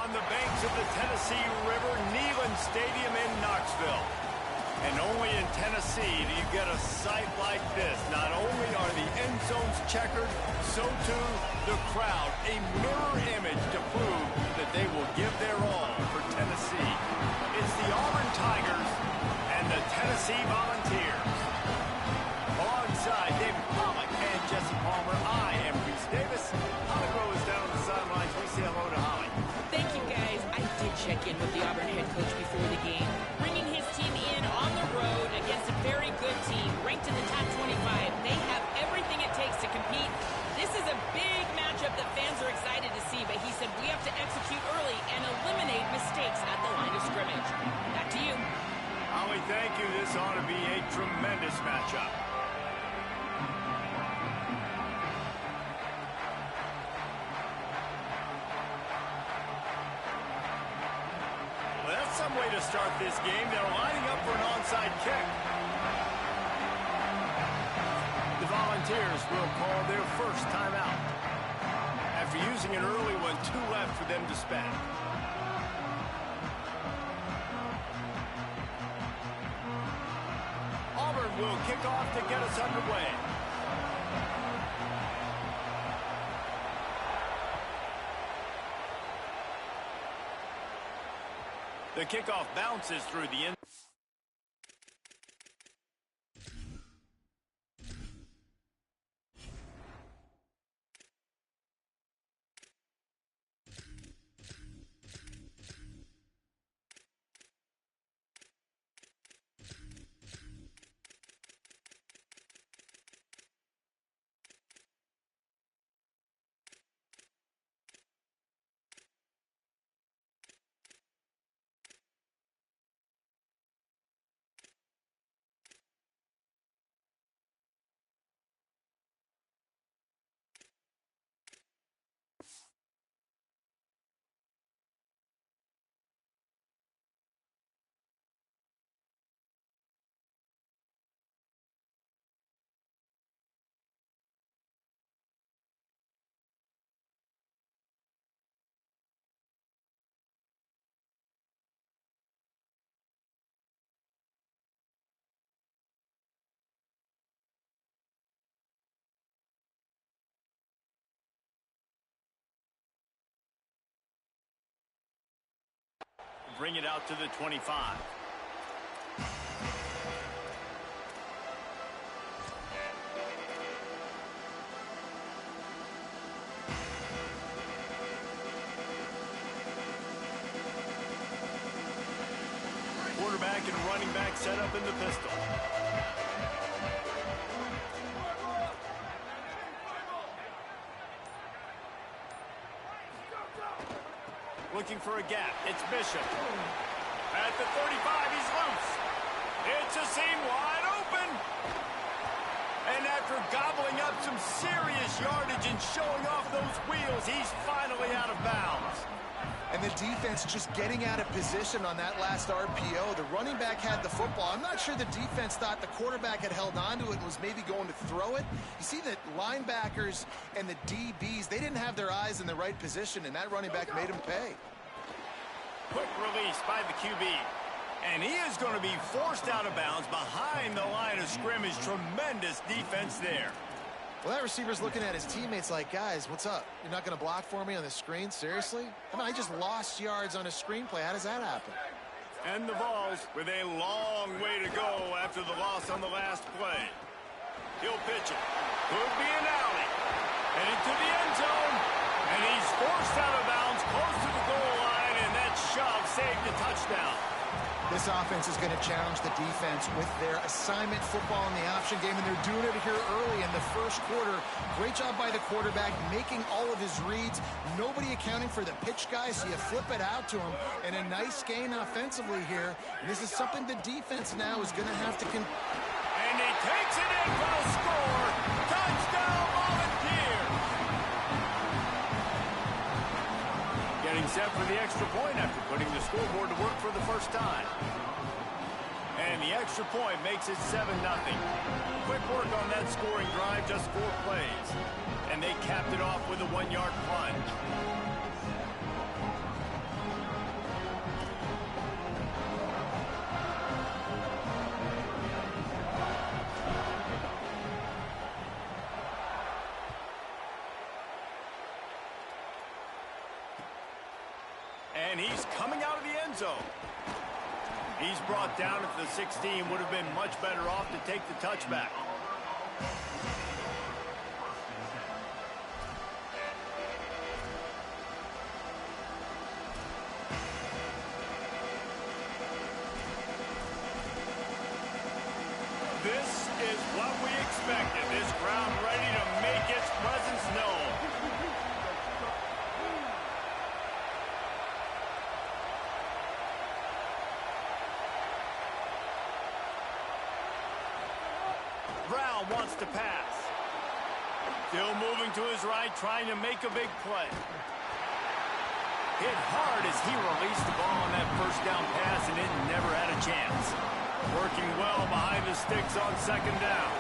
on the banks of the Tennessee River, Neyland Stadium in Knoxville. And only in Tennessee do you get a sight like this. Not only are the end zones checkered, so too the crowd. A mirror image to prove that they will give their all for Tennessee. It's the Auburn Tigers and the Tennessee Volunteers. Alongside David Pollack and Jesse Palmer, I am Reese Davis. Holly Rowe is down on the sidelines. We say hello to Holly. Thank you, guys. I did check in with the Auburn head coach before the game, bringing his team in on the road against a very good team, ranked in the top 25. They have everything it takes to compete. This is a big matchup that fans are excited to see, but he said we have to execute early and eliminate mistakes at the line of scrimmage. Back to you. Holly, thank you. This ought to be a tremendous matchup. Well, that's some way to start this game. They're lining up for an onside kick. The Volunteers will call their first timeout. After using an early one, 2 left for them to spend. Auburn will kick off to get us underway. The kickoff bounces through the end. Bring it out to the 25. Quarterback and running back set up in the pistol. Looking for a gap. It's Bishop. At the 35, he's loose. It's a seam wide open. And after gobbling up some serious yardage and showing off those wheels, he's finally out of bounds. And the defense just getting out of position on that last RPO. The running back had the football. I'm not sure the defense thought the quarterback had held on to it and was maybe going to throw it. You see that linebackers and the DBs, they didn't have their eyes in the right position, and that running back made him pay. Quick release by the QB. And he is going to be forced out of bounds behind the line of scrimmage. Tremendous defense there. Well, that receiver's looking at his teammates like, guys, what's up? You're not going to block for me on the screen? Seriously? I mean, I just lost yards on a screenplay. How does that happen? And the Vols with a long way to go after the loss on the last play. He'll pitch it. Could be an alley. And into the end zone. And he's forced out of bounds close to the goal line. And that shove saved the touchdown. This offense is going to challenge the defense with their assignment football in the option game, and they're doing it here early in the first quarter. Great job by the quarterback, making all of his reads. Nobody accounting for the pitch guy, so you flip it out to him. And a nice gain offensively here. And this is something the defense now is going to have to And he takes it in for the score. Touchdown, Volunteers. Getting set for the extra point after putting the scoreboard to work for the first time. And the extra point makes it 7-0. Quick work on that scoring drive, just 4 plays. And they capped it off with a 1-yard plunge. And he's coming out of the end zone. He's brought down at the 16. Would have been much better off to take the touchback. This is what we expected. This crowd ready to make its presence known. Brown wants to pass. Still moving to his right, trying to make a big play. Hit hard as he released the ball on that first down pass, and it never had a chance. Working well behind the sticks on second down.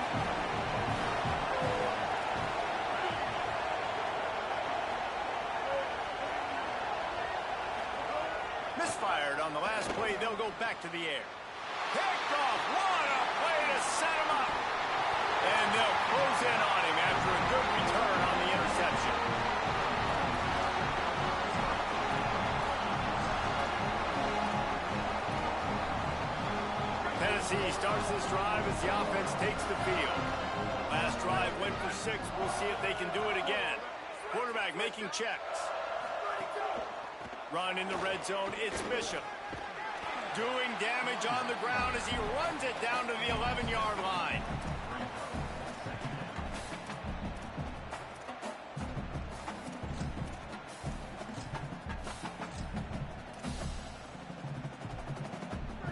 Misfired on the last play. They'll go back to the air. Picked off. What a play to set him up. And they'll close in on him after a good return on the interception. Tennessee starts this drive as the offense takes the field. Last drive went for 6. We'll see if they can do it again. Quarterback making checks. Run in the red zone. It's Bishop. Doing damage on the ground as he runs it down to the 11-yard line.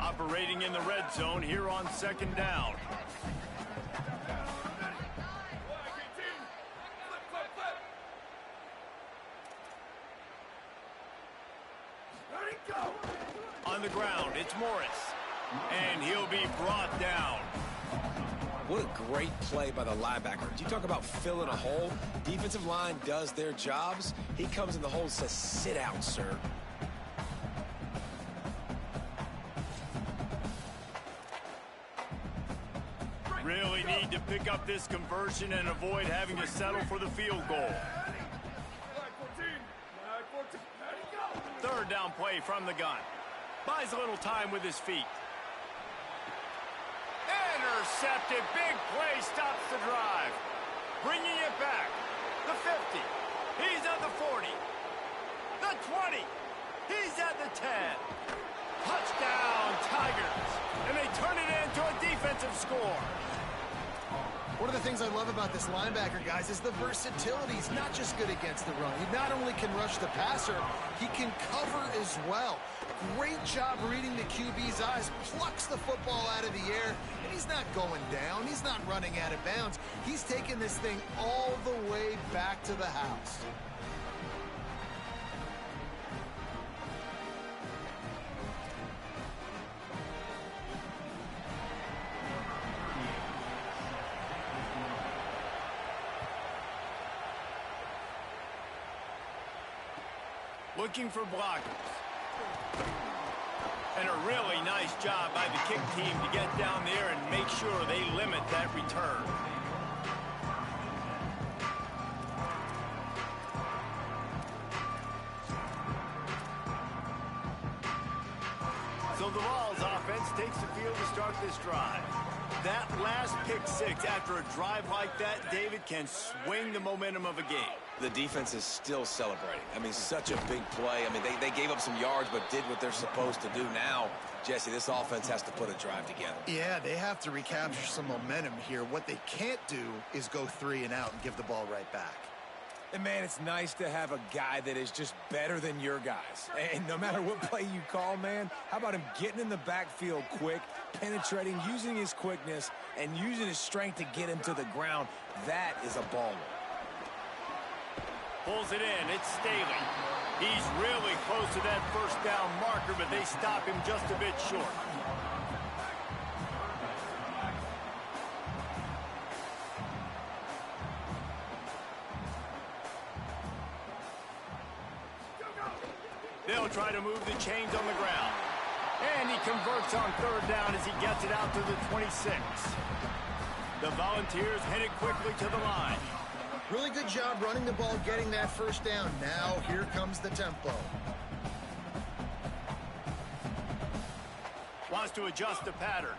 Operating in the red zone here on second down. On the ground, it's Morris. And he'll be brought down. What a great play by the linebacker. You talk about filling a hole. Defensive line does their jobs. He comes in the hole and says, sit out, sir. Really need to pick up this conversion and avoid having to settle for the field goal. Third down play from the gun. Buys a little time with his feet. Intercepted. Big play stops the drive. Bringing it back. The 50. He's at the 40. The 20. He's at the 10. Touchdown, Tigers. And they turn it into a defensive score. One of the things I love about this linebacker, guys, is the versatility. He's not just good against the run. He not only can rush the passer, he can cover as well. Great job reading the QB's eyes, plucks the football out of the air, and he's not going down. He's not running out of bounds. He's taking this thing all the way back to the house. Looking for blockers. And a really nice job by the kick team to get down there and make sure they limit that return. So the Vols offense takes the field to start this drive. That last pick six after a drive like that, David, can swing the momentum of a game. The defense is still celebrating. I mean, such a big play. I mean, they gave up some yards but did what they're supposed to do. Now, Jesse, this offense has to put a drive together. Yeah, they have to recapture some momentum here. What they can't do is go 3 and out and give the ball right back. And, man, it's nice to have a guy that is just better than your guys. And no matter what play you call, man, how about him getting in the backfield quick, penetrating, using his quickness, and using his strength to get him to the ground? That is a baller. Pulls it in. It's Staley. He's really close to that first down marker, but they stop him just a bit short. They'll try to move the chains on the ground. And he converts on third down as he gets it out to the 26. The Volunteers headed quickly to the line. Really good job running the ball, getting that first down. Now here comes the tempo. Wants to adjust the pattern.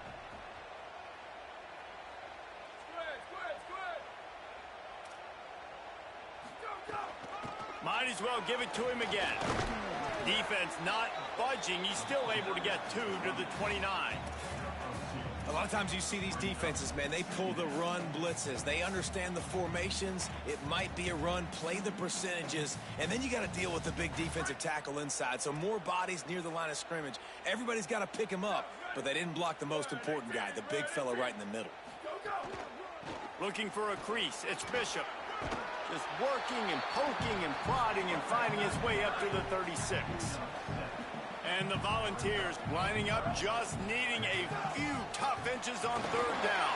Might as well give it to him again. Defense not budging. He's still able to get 2 to the 29. A lot of times you see these defenses, man, they pull the run blitzes. They understand the formations. It might be a run, play the percentages, and then you got to deal with the big defensive tackle inside. So more bodies near the line of scrimmage. Everybody's got to pick him up, but they didn't block the most important guy, the big fella right in the middle. Looking for a crease. It's Bishop. Just working and poking and prodding and finding his way up to the 36. And the Volunteers lining up, just needing a few tough inches on 3rd down.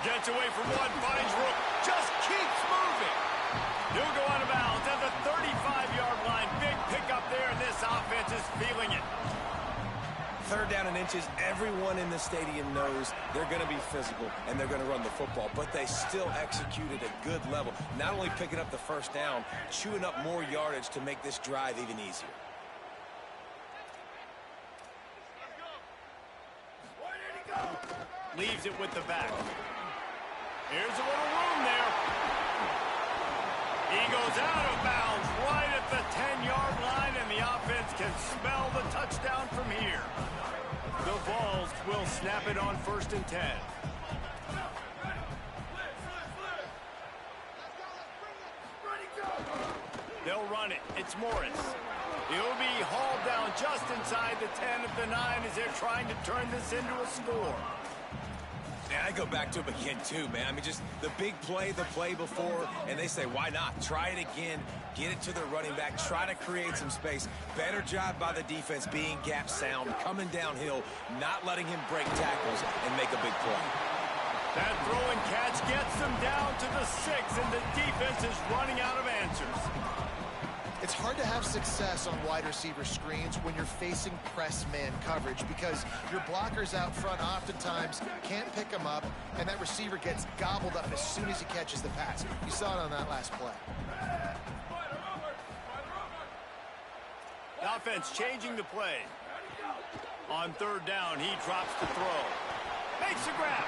Gets away from one, finds room, just keeps moving. He'll go out of bounds at the 35-yard line. Big pickup there, and this offense is feeling it. 3rd down and inches, everyone in the stadium knows they're going to be physical and they're going to run the football, but they still executed a good level. Not only picking up the 1st down, chewing up more yardage to make this drive even easier. Leaves it with the back. Here's a little room there. He goes out of bounds right at the 10-yard line, and the offense can smell the touchdown from here. The Vols will snap it on 1st and 10. They'll run it. It's Morris. He'll be hauled down just inside the 10 at the 9 as they're trying to turn this into a score. And I go back to him again, too, man. I mean, just the big play, the play before, and they say, why not? Try it again, get it to their running back, try to create some space. Better job by the defense being gap sound, coming downhill, not letting him break tackles and make a big play. That throw and catch gets them down to the 6, and the defense is running out of answers. It's hard to have success on wide receiver screens when you're facing press man coverage because your blockers out front oftentimes can't pick them up, and that receiver gets gobbled up as soon as he catches the pass. You saw it on that last play. The offense changing the play. On 3rd down, he drops the throw. Makes a grab.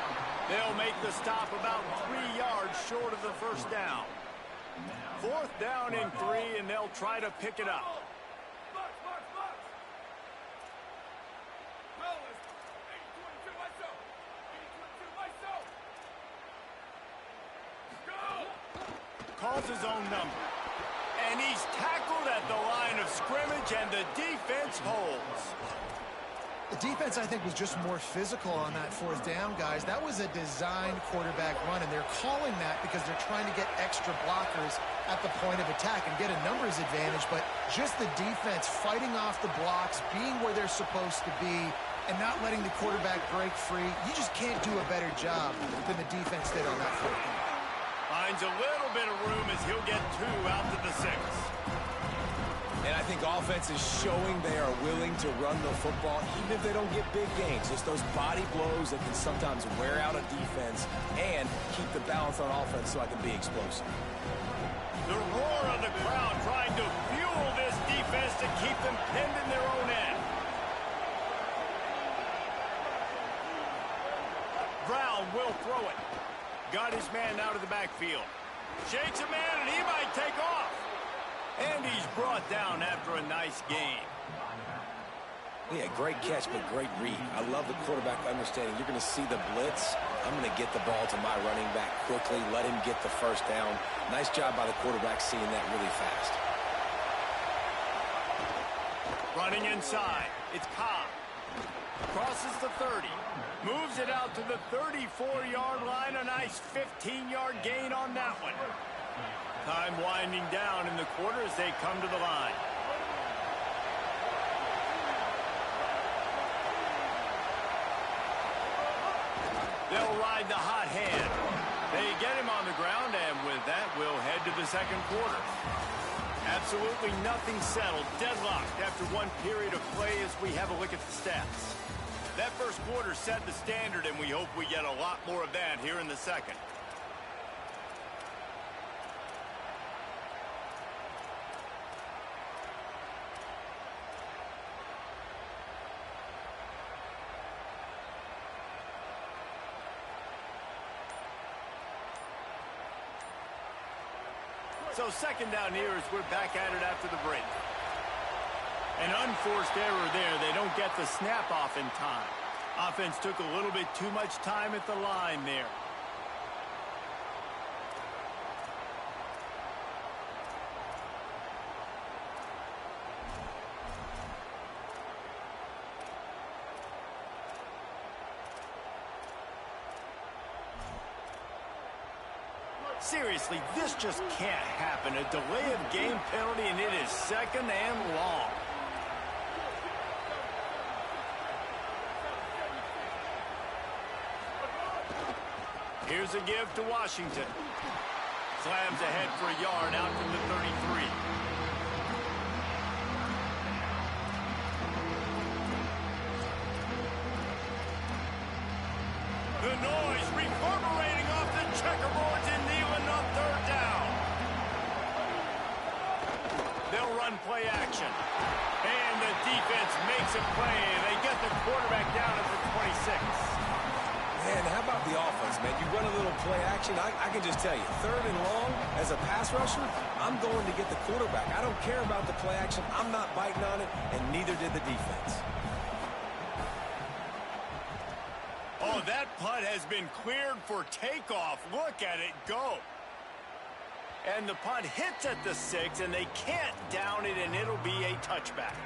They'll make the stop about 3 yards short of the 1st down. 4th down and 3, and they'll try to pick it up. Calls his own number. And he's tackled at the line of scrimmage, and the defense holds. The defense, I think, was just more physical on that 4th down, guys. That was a designed quarterback run, and they're calling that because they're trying to get extra blockers at the point of attack and get a numbers advantage, but just the defense fighting off the blocks, being where they're supposed to be, and not letting the quarterback break free. You just can't do a better job than the defense did on that 4th down. Finds a little bit of room as he'll get 2 out to the 6. And I think offense is showing they are willing to run the football, even if they don't get big gains. Just those body blows that can sometimes wear out a defense and keep the balance on offense so I can be explosive. The roar of the crowd trying to fuel this defense to keep them pinned in their own end. Brown will throw it. Got his man out of the backfield. Shakes a man, and he might take off. And he's brought down after a nice game. Yeah, great catch, but great read. I love the quarterback understanding. You're going to see the blitz. I'm going to get the ball to my running back quickly, let him get the 1st down. Nice job by the quarterback seeing that really fast. Running inside. It's Cobb. Crosses the 30. Moves it out to the 34-yard line. A nice 15-yard gain on that one. Time winding down in the quarter as they come to the line. They'll ride the hot hand. They get him on the ground, and with that, we'll head to the 2nd quarter. Absolutely nothing settled. Deadlocked after one period of play as we have a look at the stats. That 1st quarter set the standard, and we hope we get a lot more of that here in the 2nd. So second down here as we're back at it after the break. An unforced error there. They don't get the snap off in time. Offense took a little bit too much time at the line there. Seriously, this just can't happen. A delay of game penalty, and it is second and long. Here's a give to Washington. Slams ahead for a yard out from the 33. The noise reverberating off the checkerboards in Neyland on third down. They'll run play action. And the defense makes a play. They get the quarterback down at the 26. Man, how about the offense, man? You run a little play action. I can just tell you, third and long, as a pass rusher, I'm going to get the quarterback. I don't care about the play action. I'm not biting on it, and neither did the defense. Oh, that punt has been cleared for takeoff. Look at it go. And the punt hits at the 6, and they can't down it, and it'll be a touchback.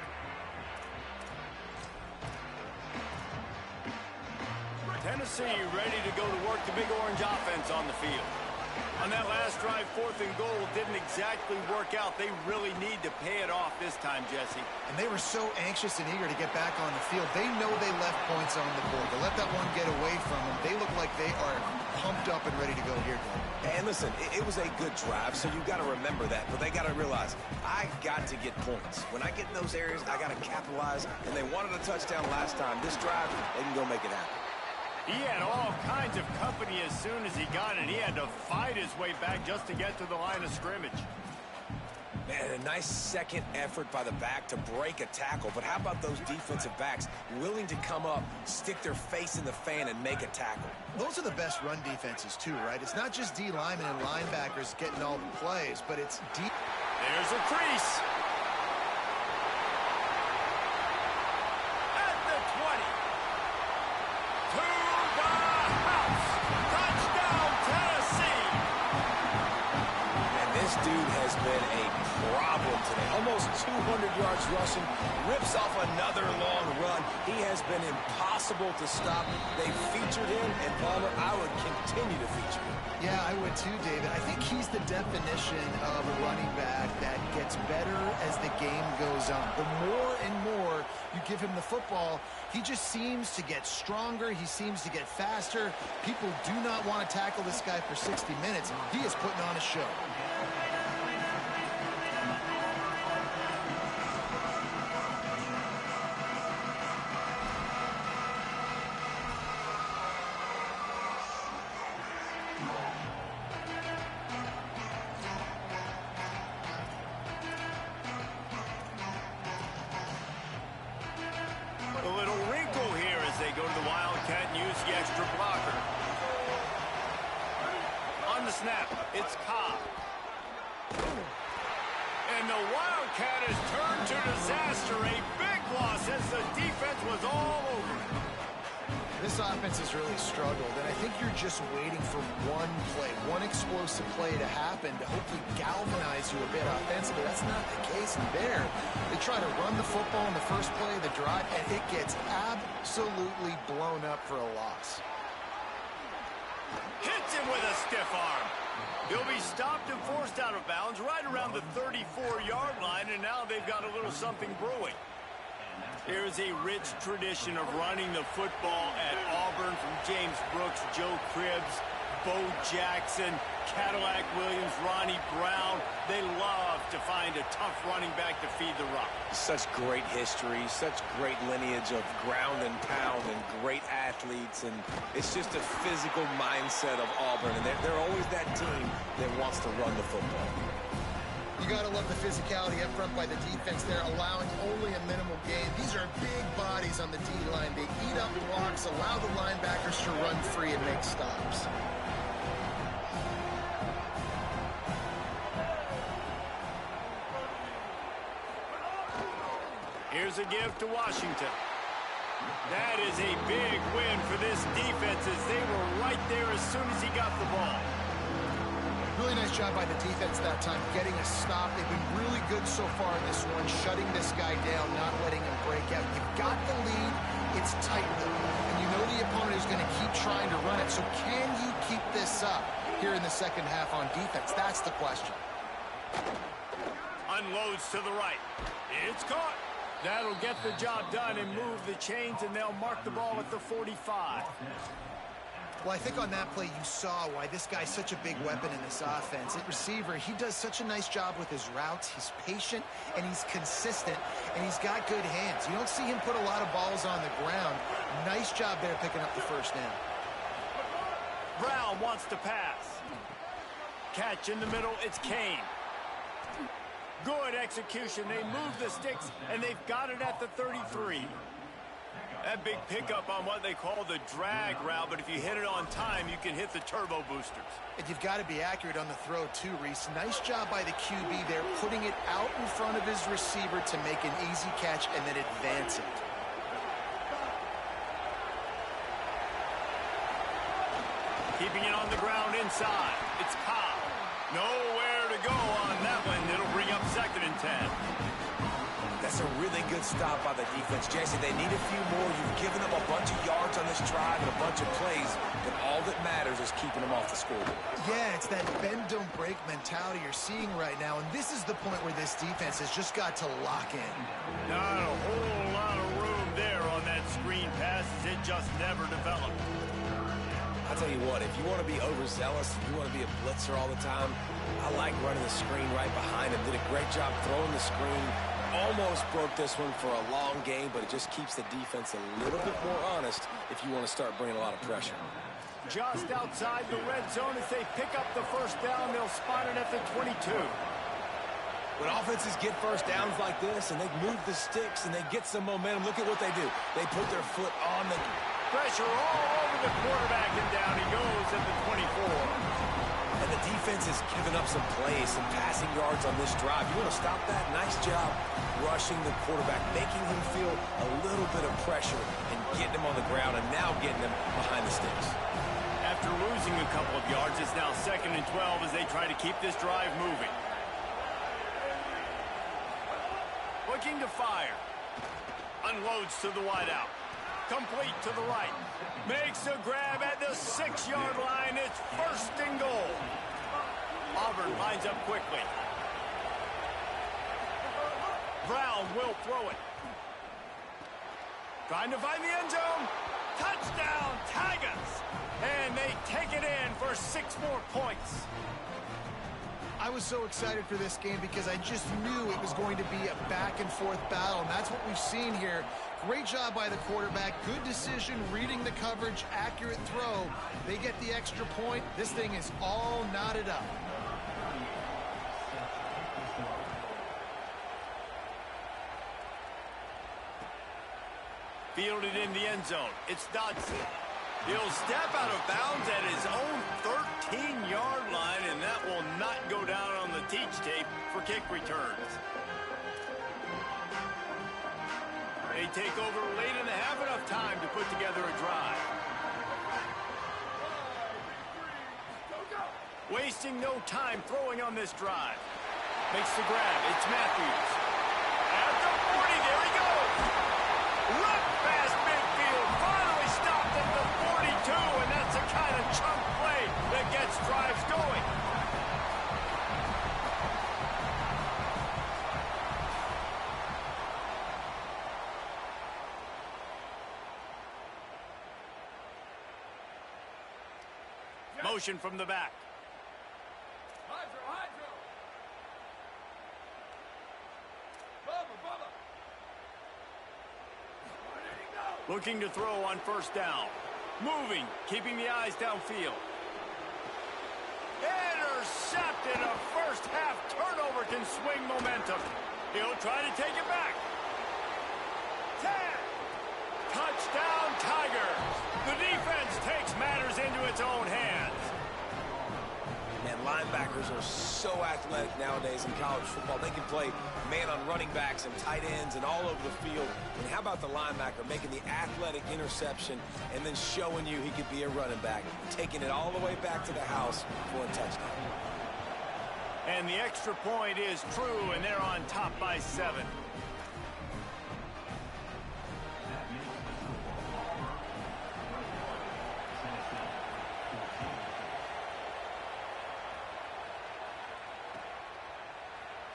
Tennessee ready to go to work the big orange offense on the field. On that last drive, 4th and goal didn't exactly work out. They really need to pay it off this time, Jesse. And they were so anxious and eager to get back on the field. They know they left points on the board. To let that one get away from them, they look like they are pumped up and ready to go here. And listen, it was a good drive, so you got to remember that. But they got to realize, I got to get points. When I get in those areas, I got to capitalize. And they wanted a touchdown last time. This drive, they can go make it happen. He had all kinds of company as soon as he got it. He had to fight his way back just to get to the line of scrimmage. Man, a nice second effort by the back to break a tackle. But how about those defensive backs willing to come up, stick their face in the fan, and make a tackle? Those are the best run defenses, too, right? It's not just D linemen and linebackers getting all the plays, but it's deep. There's a crease. At the 20. To the house. Touchdown, Tennessee. And this dude has been a problem today. Almost 200 yards rushing. Rips off another long run. He has been impossible to stop. They've featured him, and Palmer, I would continue to feature him. Yeah, I would too, David. I think he's the definition of a running back that gets better as the game goes on. The more and more you give him the football, he just seems to get stronger. He seems to get faster. People do not want to tackle this guy for 60 minutes. He is putting on a show. Snap. It's Cobb. And the Wildcat has turned to disaster. A big loss as the defense was all over it. This offense has really struggled, and I think you're just waiting for one play, one explosive play to happen to hopefully galvanize you a bit offensively. That's not the case in there. They try to run the football in the first play of the drive, and it gets absolutely blown up for a loss. Hits him with a stiff arm. He'll be stopped and forced out of bounds right around the 34-yard line, and now they've got a little something brewing. There's a rich tradition of running the football at Auburn from James Brooks, Joe Cribbs, Bo Jackson, Cadillac Williams, Ronnie Brown. They love to find a tough running back to feed the rock. Such great history, such great lineage of ground and pound and great athletes. And it's just a physical mindset of Auburn. And they're always that team that wants to run the football. You got to love the physicality up front by the defense there, allowing only a minimal gain. These are big bodies on the D-line. They eat up blocks, allow the linebackers to run free and make stops. Here's a give to Washington. That is a big win for this defense as they were right there as soon as he got the ball. Really nice job by the defense that time, getting a stop. They've been really good so far in this one, shutting this guy down, not letting him break out. You've got the lead. It's tight, though. And you know the opponent is going to keep trying to run it. So can you keep this up here in the second half on defense? That's the question. Unloads to the right. It's caught. That'll get the job done and move the chains, and they'll mark the ball at the 45. Well, I think on that play you saw why this guy's such a big weapon in this offense. At receiver, he does such a nice job with his routes. He's patient, and he's consistent, and he's got good hands. You don't see him put a lot of balls on the ground. Nice job there picking up the first down. Brown wants to pass. Catch in the middle, it's Kane. Good execution. They move the sticks, and they've got it at the 33. That big pickup on what they call the drag route, but if you hit it on time, you can hit the turbo boosters. And you've got to be accurate on the throw, too, Reese. Nice job by the QB there, putting it out in front of his receiver to make an easy catch and then advance it. Keeping it on the ground inside. It's Cobb. Nowhere to go on that one. It'll bring up 2nd and 10. That's a really good stop by the defense. Jesse, they need a few more. You've given them a bunch of yards on this drive and a bunch of plays, but all that matters is keeping them off the scoreboard. Yeah, it's that bend, don't break mentality you're seeing right now, and this is the point where this defense has just got to lock in. Not a whole lot of room there on that screen pass as it just never developed. I'll tell you what, if you want to be overzealous, if you want to be a blitzer all the time, I like running the screen right behind him. Did a great job throwing the screen. Almost broke this one for a long game, but it just keeps the defense a little bit more honest if you want to start bringing a lot of pressure. Just outside the red zone as they pick up the first down, they'll spot it at the 22. When offenses get first downs like this and they move the sticks and they get some momentum, look at what they do. They put their foot on the... Pressure all over the quarterback, and down he goes at the 24. And the defense has given up some plays, some passing yards on this drive. You want to stop that? Nice job rushing the quarterback, making him feel a little bit of pressure and getting him on the ground and now getting him behind the sticks. After losing a couple of yards, it's now 2nd and 12 as they try to keep this drive moving. Looking to fire. Unloads to the wideout. Complete to the right. Makes a grab at the 6-yard line. It's 1st and goal. Auburn lines up quickly. Brown will throw it. Trying to find the end zone. Touchdown, Tigers. And they take it in for 6 more points. I was so excited for this game because I just knew it was going to be a back-and-forth battle, and that's what we've seen here. Great job by the quarterback. Good decision, reading the coverage, accurate throw. They get the extra point. This thing is all knotted up. Fielded in the end zone. It's Dodson. He'll step out of bounds at his own 13-yard line, and that will not go down on the teach tape for kick returns. They take over late and have enough time to put together a drive. Wasting no time throwing on this drive. Makes the grab. It's Matthews. At the 40, there he goes. Run past midfield. Finally stopped at the 42, and that's the kind of chunk play that gets drives going. Motion from the back. Looking to throw on 1st down. Moving, keeping the eyes downfield. Intercepted. A first-half turnover can swing momentum. He'll try to take it back. 10. Touchdown, Tigers. The defense takes matters into its own hands. Man, Linebackers are so athletic nowadays in college football. They can play man on running backs and tight ends and all over the field. And how about the linebacker making the athletic interception and then showing you he could be a running back, taking it all the way back to the house for a touchdown. And the extra point is true, and they're on top by 7.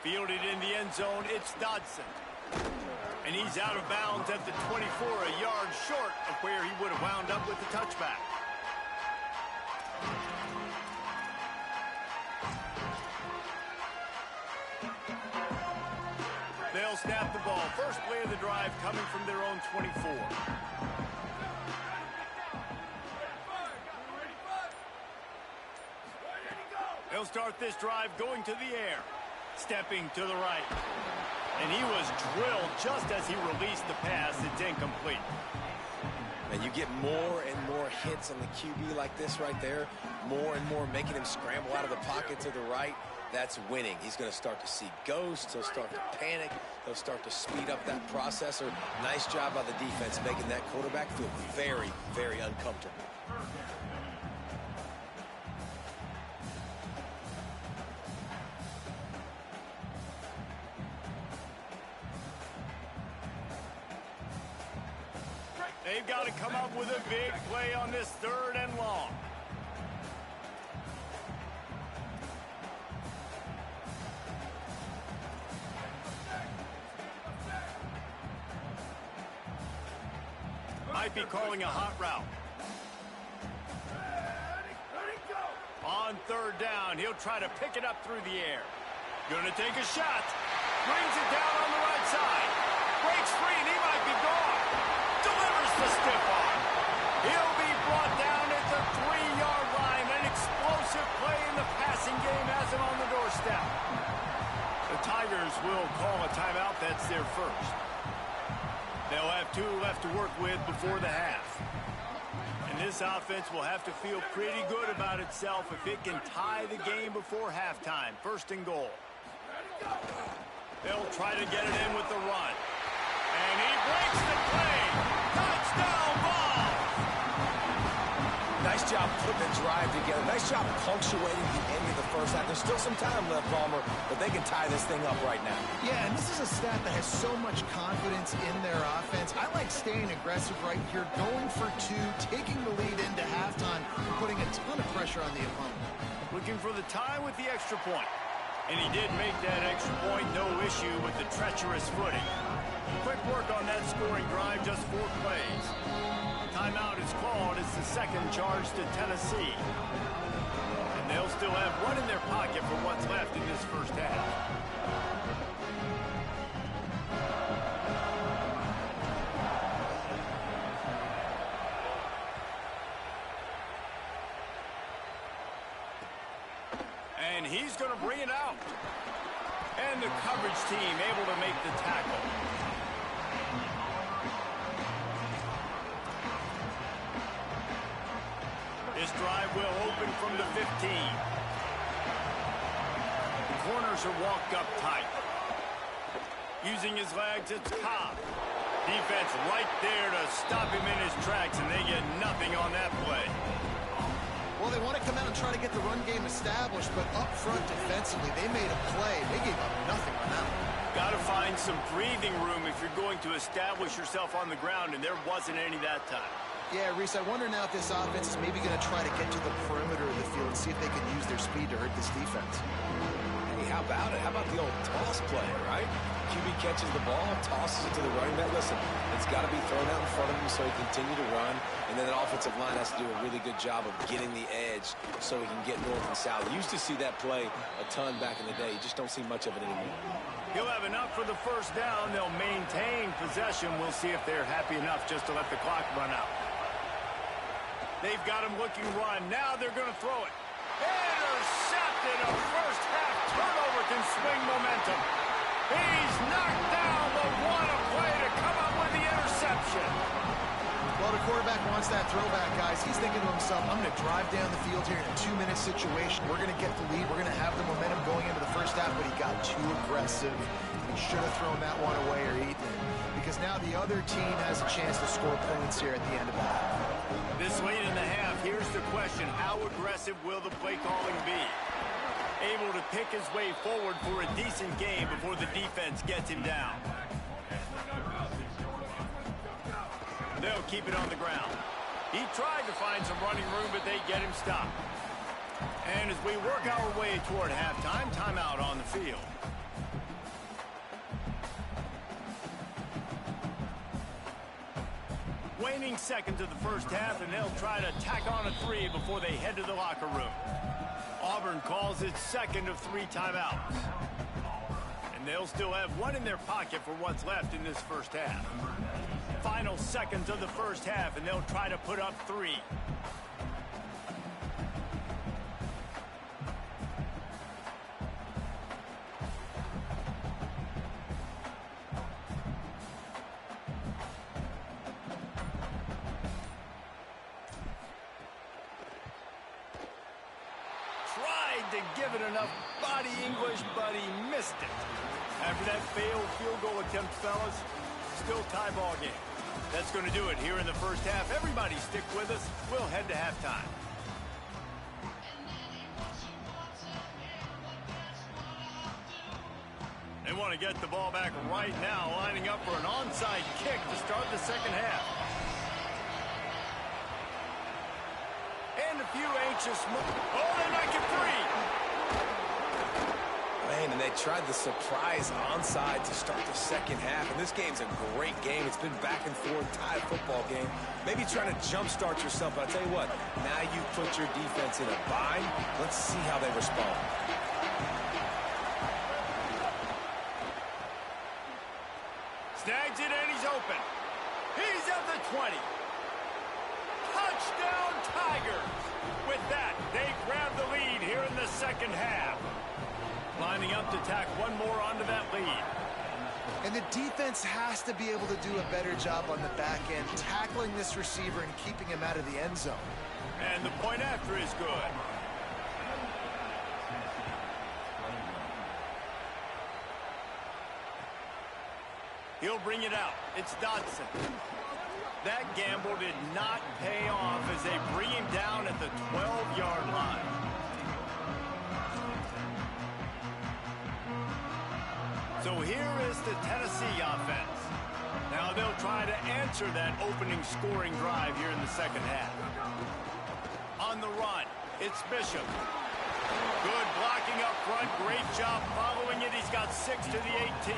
Fielded in the end zone, it's Dodson. And he's out of bounds at the 24, a yard short of where he would have wound up with the touchback. They'll snap the ball. First play of the drive coming from their own 24. They'll start this drive going to the air. Stepping to the right. And he was drilled just as he released the pass. It's incomplete. And you get more and more hits on the QB like this right there. More and more making him scramble out of the pocket to the right. That's winning. He's going to start to see ghosts. He'll start to panic. He'll start to speed up that processor. Nice job by the defense making that quarterback feel very, very uncomfortable. They've got to come up with a big play on this 3rd and long. Might be calling a hot route. On 3rd down, he'll try to pick it up through the air. Gonna take a shot. Brings it down on the right side. Breaks free and he might be gone. Delivers the stiff arm. He'll be brought down at the 3-yard line. An explosive play in the passing game has him on the doorstep. The Tigers will call a timeout. That's their first. They'll have 2 left to work with before the half. And this offense will have to feel pretty good about itself if it can tie the game before halftime. 1st and goal. They'll try to get it in with the run. And he breaks the play. Touchdown ball. Nice job putting the drive together. Nice job punctuating the end of the first half. There's still some time left, Palmer, but they can tie this thing up right now. Yeah, and this is a stat that has so much confidence in their offense. I like staying aggressive right here, going for 2, taking the lead into halftime, putting a ton of pressure on the opponent. Looking for the tie with the extra point. And he did make that extra point, no issue with the treacherous footing. Quick work on that scoring drive, just 4 plays. Timeout is called. It's the 2nd charge to Tennessee. And they'll still have 1 in their pocket for what's left in this first half. And he's going to bring it out. And the coverage team able to make the tackle. This drive will open from the 15. The corners are walked up tight. Using his legs, it's Cobb. Defense right there to stop him in his tracks, and they get nothing on that play. Well, they want to come out and try to get the run game established, but up front defensively, they made a play. They gave up nothing on that one. Got to find some breathing room if you're going to establish yourself on the ground, and there wasn't any that time. Yeah, Reese, I wonder now if this offense is maybe going to try to get to the perimeter of the field and see if they can use their speed to hurt this defense. Hey, how about it? How about the old toss play, right? QB catches the ball, tosses it to the running back. Listen, it's got to be thrown out in front of him so he can continue to run. And then the offensive line has to do a really good job of getting the edge so he can get north and south. Used to see that play a ton back in the day. You just don't see much of it anymore. He'll have enough for the first down. They'll maintain possession. We'll see if they're happy enough just to let the clock run out. They've got him looking run. Now they're going to throw it. Intercepted. A first half turnover can swing momentum. He's knocked down, but what a play to come up with the interception. Well, to quarterback wants that throwback, guys, he's thinking to himself, I'm going to drive down the field here in a 2-minute situation. We're going to get the lead. We're going to have the momentum going into the first half, but he got too aggressive. He should have thrown that one away or eaten it, because now the other team has a chance to score points here at the end of the half. This late in the half, here's the question: how aggressive will the play calling be? Able to pick his way forward for a decent game before the defense gets him down. They'll keep it on the ground. He tried to find some running room, but they get him stopped. And as we work our way toward halftime, timeout on the field. Waning seconds of the first half, and they'll try to tack on a 3 before they head to the locker room. Auburn calls its second of 3 timeouts. And they'll still have one in their pocket for what's left in this first half. Final seconds of the first half, and they'll try to put up 3. Tried to give it enough body English, but he missed it. After that failed field goal attempt, fellas, still tie ball game. That's going to do it here in the first half. Everybody stick with us. We'll head to halftime. They want to get the ball back right now, lining up for an onside kick to start the second half. And a few anxious they might get free. Man, and they tried the surprise onside to start the second half. And this game's a great game. It's been back and forth, tie football game. Maybe trying to jumpstart yourself, but I'll tell you what, now you put your defense in a bind. Let's see how they respond. Snags it, and he's open. He's at the 20. Touchdown, Tigers! With that, they grab the lead here in the second half. Lining up to tack one more onto that lead. And the defense has to be able to do a better job on the back end, tackling this receiver and keeping him out of the end zone. And the point after is good. He'll bring it out. It's Dodson. That gamble did not pay off as they bring him down at the 12-yard line. So here is the Tennessee offense. Now they'll try to answer that opening scoring drive here in the second half. On the run, it's Bishop. Good blocking up front. Great job following it. He's got 6 to the 18.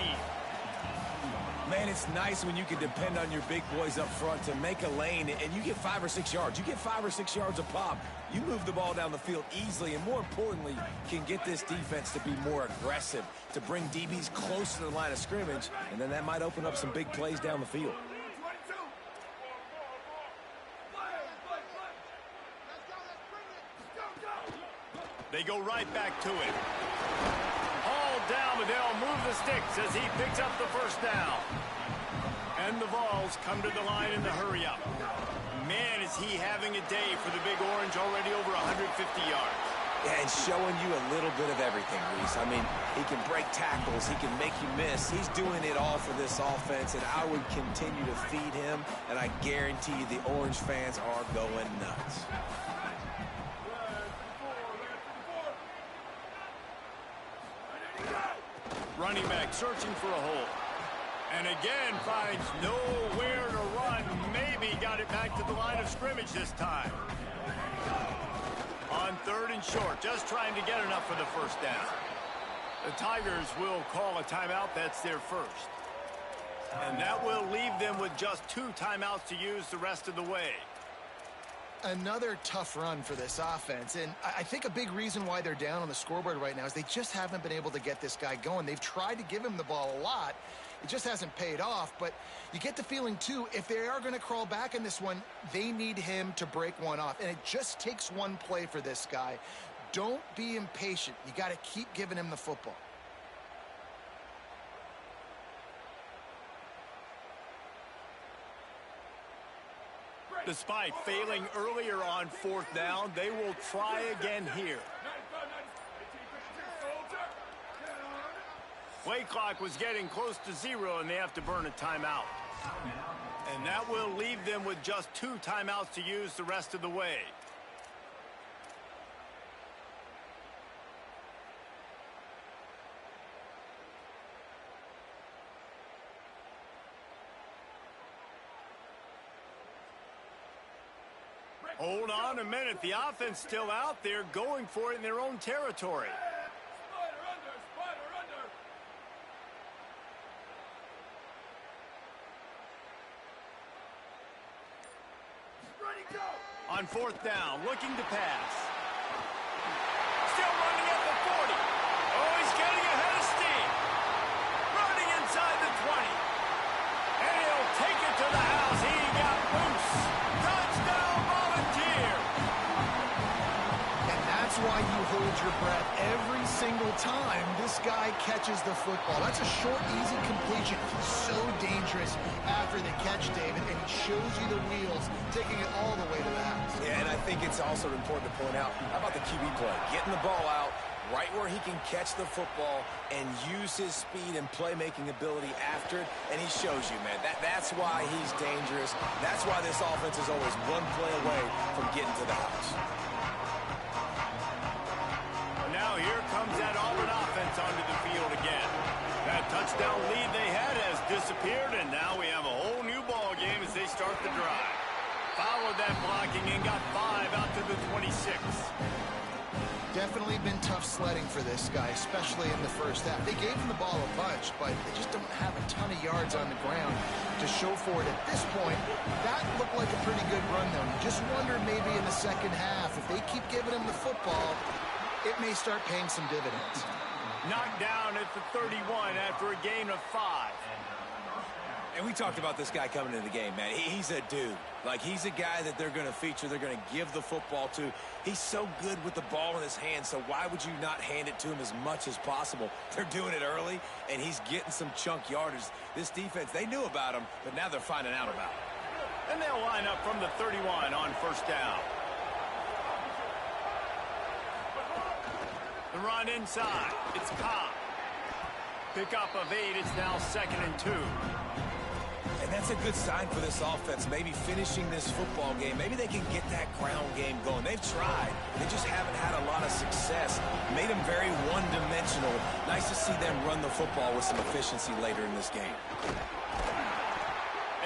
Man, it's nice when you can depend on your big boys up front to make a lane, and you get 5 or 6 yards. You get 5 or 6 yards a pop. You move the ball down the field easily, and more importantly, can get this defense to be more aggressive, to bring DBs close to the line of scrimmage, and then that might open up some big plays down the field. They go right back to it. Down, but they'll move the sticks as he picks up the first down. And the Vols come to the line in the hurry-up. Man, is he having a day for the Big Orange, already over 150 yards. Yeah, and showing you a little bit of everything, Reese. I mean, he can break tackles, he can make you miss. He's doing it all for this offense, and I would continue to feed him, and I guarantee you the Orange fans are going nuts. Running back searching for a hole. And again finds nowhere to run. Maybe got it back to the line of scrimmage this time. On 3rd and short, just trying to get enough for the first down. The Tigers will call a timeout. That's their first. And that will leave them with just 2 timeouts to use the rest of the way. Another tough run for this offense, and I think a big reason why they're down on the scoreboard right now is they just haven't been able to get this guy going. They've tried to give him the ball a lot. It just hasn't paid off, but you get the feeling, too, if they are going to crawl back in this one, they need him to break one off, and it just takes one play for this guy. Don't be impatient. You got to keep giving him the football. Despite failing earlier on 4th down, they will try again here. Play clock was getting close to 0, and they have to burn a timeout. And that will leave them with just 2 timeouts to use the rest of the way. Hold on a minute. The offense still out there going for it in their own territory. On 4th down, looking to pass. Still running at the 40. Oh, he's getting ahead of steam. Running inside the 20. And he'll take it to the house. He got loose. Touchdown, Volunteer. And that's why you hold your breath every single time this guy catches the football. That's a short, easy completion. He's so dangerous after the catch, David, and he shows you the wheels, taking it all the way to the house. Yeah, and I think it's also important to point out, how about the QB play? Getting the ball out right where he can catch the football and use his speed and playmaking ability after it, and he shows you, man. That's why he's dangerous. That's why this offense is always one play away from getting to the house. Now here comes that Auburn offense onto the field again. That touchdown lead they had has disappeared, and now we have a whole new ball game as they start the drive. Followed that blocking and got 5 out to the 26. Definitely been tough sledding for this guy, especially in the first half. They gave him the ball a bunch, but they just don't have a ton of yards on the ground to show for it at this point. That looked like a pretty good run, though. You just wonder maybe in the second half, if they keep giving him the football, it may start paying some dividends. Knocked down at the 31 after a gain of 5. And we talked about this guy coming into the game, man. He's a dude. Like, he's a guy that they're going to feature, they're going to give the football to. He's so good with the ball in his hand, so why would you not hand it to him as much as possible? They're doing it early, and he's getting some chunk yardage. This defense, they knew about him, but now they're finding out about him. And they'll line up from the 31 on 1st down. The run inside. It's Cobb. Pickup of 8. It's now 2nd and 2. And that's a good sign for this offense, maybe finishing this football game. Maybe they can get that ground game going. They've tried. They just haven't had a lot of success. Made them very one-dimensional. Nice to see them run the football with some efficiency later in this game.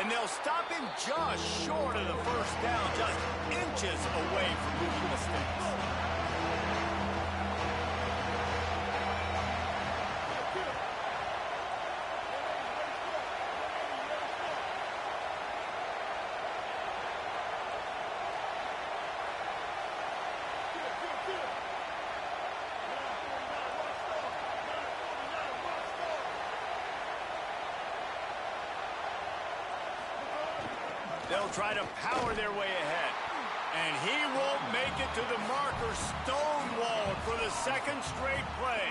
And they'll stop him just short of the 1st down, just inches away from moving the sticks. They'll try to power their way ahead. And he won't make it to the marker, stonewalled for the 2nd straight play.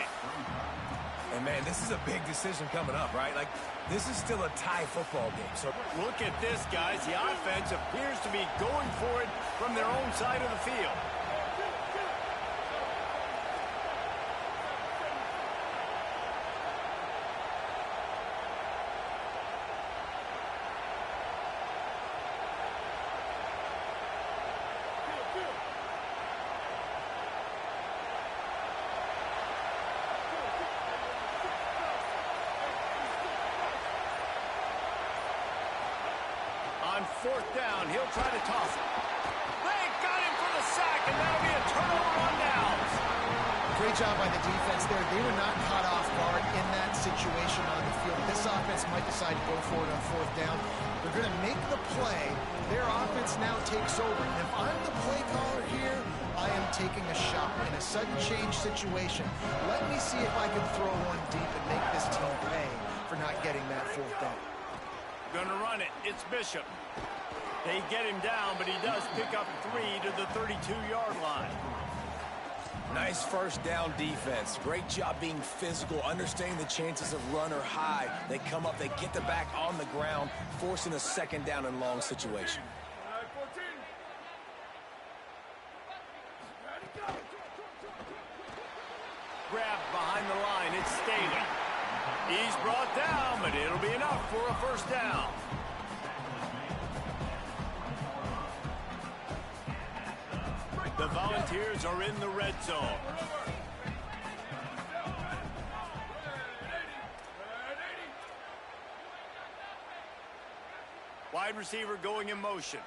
And, man, this is a big decision coming up, right? Like, this is still a tie football game. So look at this, guys. The offense appears to be going for it from their own side of the field. On 4th down, he'll try to toss it. They got him for the sack, and that'll be a turnover on downs. Great job by the defense there. They were not caught off guard in that situation on the field. This offense might decide to go for it on 4th down. They're going to make the play. Their offense now takes over. And if I'm the play caller here, I am taking a shot in a sudden change situation. Let me see if I can throw one deep and make this team pay for not getting that 4th down. Gonna run it. It's Bishop. They get him down, but he does pick up 3 to the 32-yard line. Nice 1st down defense. Great job being physical, understanding the chances of run are high. They come up, they get the back on the ground, forcing a 2nd down and long situation. Grabbed behind the line, it's Staley. He's brought down, but it'll be enough for a first down. The Volunteers are in the red zone. Wide receiver going in motion.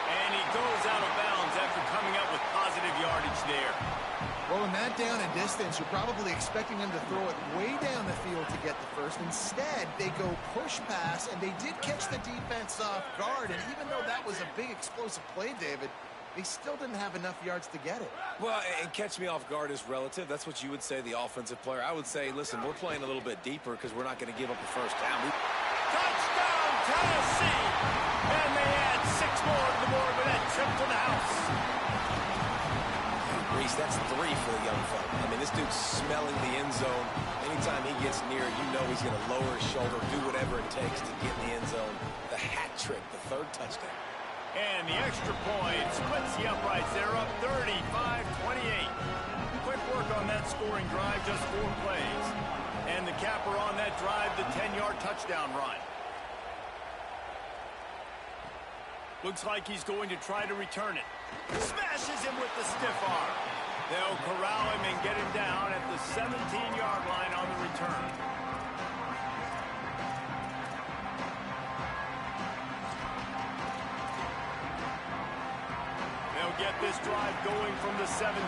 And he goes out of bounds after coming up with positive yardage there. Well, in that down and distance, you're probably expecting him to throw it way down the field to get the first. Instead, they go push pass, and they did catch the defense off guard. And even though that was a big explosive play, David, they still didn't have enough yards to get it. Well, and catch me off guard is relative. That's what you would say, the offensive player. I would say, listen, we're playing a little bit deeper because we're not going to give up the first down. Touchdown, Tennessee! And they add 6 more to the board with that trip to the house. Reese, that's 3 for the young fella. I mean, this dude's smelling the end zone. Anytime he gets near, you know he's going to lower his shoulder, do whatever it takes to get in the end zone. The hat trick, the 3rd touchdown. And the extra point splits the uprights. They're up 35-28. Quick work on that scoring drive, just 4 plays. And the capper on that drive, the 10-yard touchdown run. Looks like he's going to try to return it. Smashes him with the stiff arm. They'll corral him and get him down at the 17-yard line on the return. They'll get this drive going from the 17.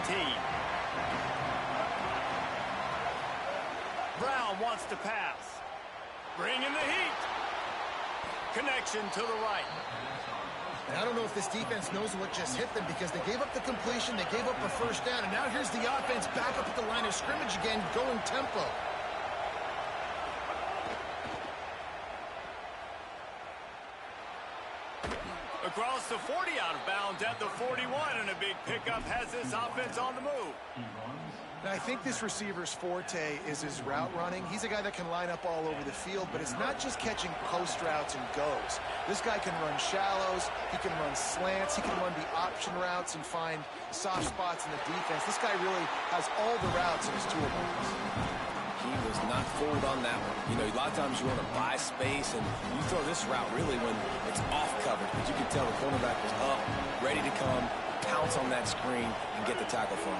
Brown wants to pass. Bring in the heat. Connection to the right. And I don't know if this defense knows what just hit them because they gave up the completion, they gave up a first down, and now here's the offense back up at the line of scrimmage again, going tempo. Across the 40, out of bounds at the 41, and a big pickup has this offense on the move. Now, I think this receiver's forte is his route running. He's a guy that can line up all over the field, but it's not just catching post routes and goes. This guy can run shallows, he can run slants, he can run the option routes and find soft spots in the defense. This guy really has all the routes in his toolbox. He was not fooled on that one. You know, a lot of times you want to buy space, and you throw this route really when it's off coverage. But you can tell the cornerback was up, ready to come, pounce on that screen, and get the tackle for him.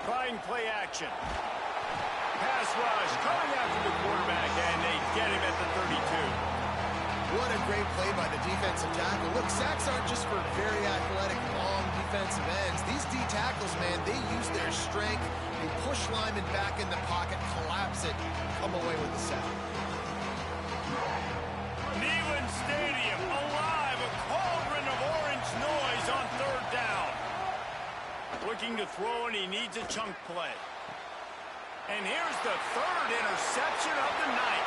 Trying play action. Pass rush coming after the quarterback, and they get him at the 32. What a great play by the defensive tackle. Look, sacks aren't just for very athletic, long defensive ends. These D tackles, man, they use their strength. They push linemen back in the pocket, collapse it, come away with the sack. Neyland Stadium alive, a cauldron of orange noise on 3rd down. Looking to throw, and he needs a chunk play. And here's the 3rd interception of the night.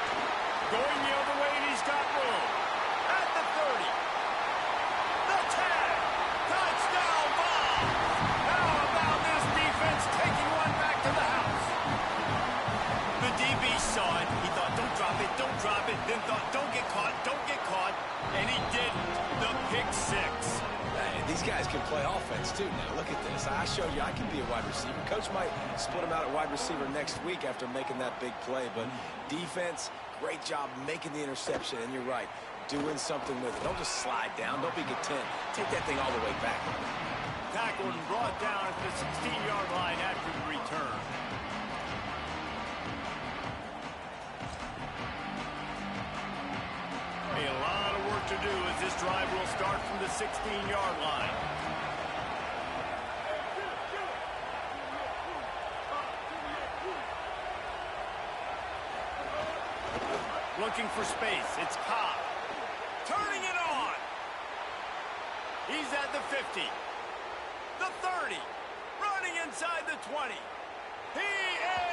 Going the other way, and he's got room. At the 30. The 10. Touchdown ball. How about this defense taking one back to the house? The DB saw it. He thought, don't drop it, don't drop it. Then thought, don't get caught, don't get caught. And he didn't. The pick 6. These guys can play offense, too. Now, look at this. I showed you I can be a wide receiver. Coach might split him out at wide receiver next week after making that big play. But defense, great job making the interception. And you're right, doing something with it. Don't just slide down. Don't be content. Take that thing all the way back. Tackled and brought down at the 16-yard line after the return. A lot of work to do as this drive will start from the 16-yard line. Looking for space. It's Cobb. Turning it on. He's at the 50. The 30. Running inside the 20. He